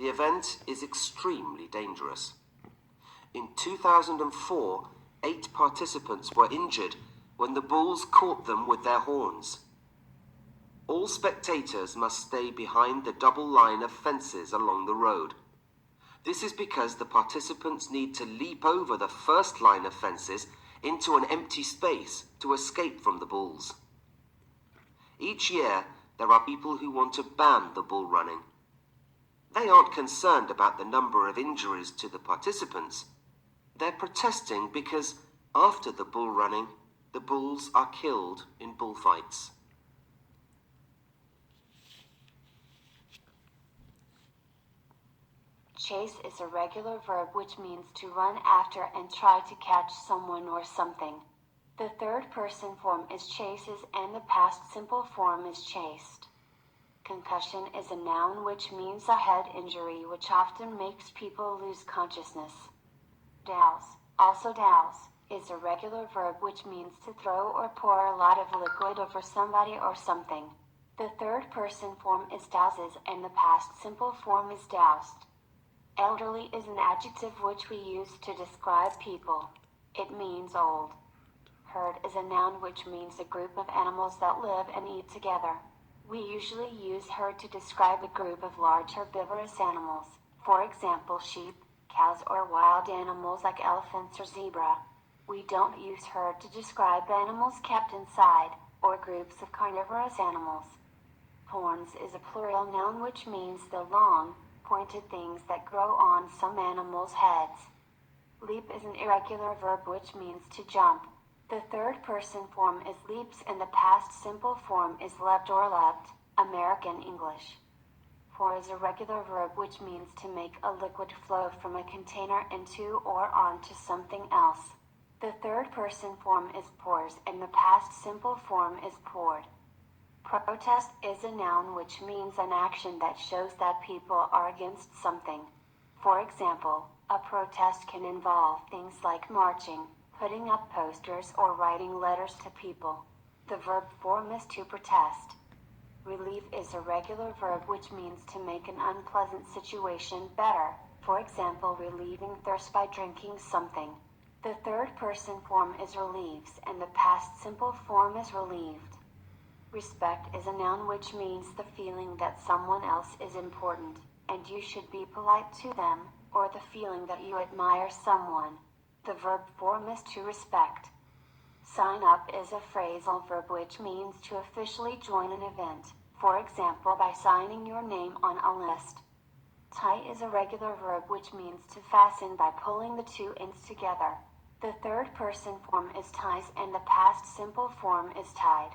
The event is extremely dangerous. In 2004, 8 participants were injured when the bulls caught them with their horns. All spectators must stay behind the double line of fences along the road. This is because the participants need to leap over the first line of fences into an empty space to escape from the bulls. Each year, there are people who want to ban the bull running. They aren't concerned about the number of injuries to the participants. They're protesting because after the bull running, the bulls are killed in bullfights. Chase is a regular verb which means to run after and try to catch someone or something. The third person form is chases and the past simple form is chased. Concussion is a noun which means a head injury which often makes people lose consciousness. Douse, also douse, is a regular verb which means to throw or pour a lot of liquid over somebody or something. The third person form is douses and the past simple form is doused. Elderly is an adjective which we use to describe people. It means old. Herd is a noun which means a group of animals that live and eat together. We usually use herd to describe a group of large herbivorous animals, for example sheep, cows or wild animals like elephants or zebra. We don't use herd to describe animals kept inside, or groups of carnivorous animals. Horns is a plural noun which means the long, pointed things that grow on some animals' heads. Leap is an irregular verb which means to jump. The third person form is leaps and the past simple form is leapt or leapt, American English. Pour is a regular verb which means to make a liquid flow from a container into or onto something else. The third person form is pours and the past simple form is poured. Protest is a noun which means an action that shows that people are against something. For example, a protest can involve things like marching, putting up posters or writing letters to people. The verb form is to protest. Relieve is a regular verb which means to make an unpleasant situation better, for example relieving thirst by drinking something. The third person form is relieves and the past simple form is relieved. Respect is a noun which means the feeling that someone else is important, and you should be polite to them, or the feeling that you admire someone. The verb form is to respect. Sign up is a phrasal verb which means to officially join an event, for example by signing your name on a list. Tie is a regular verb which means to fasten by pulling the two ends together. The third person form is ties and the past simple form is tied.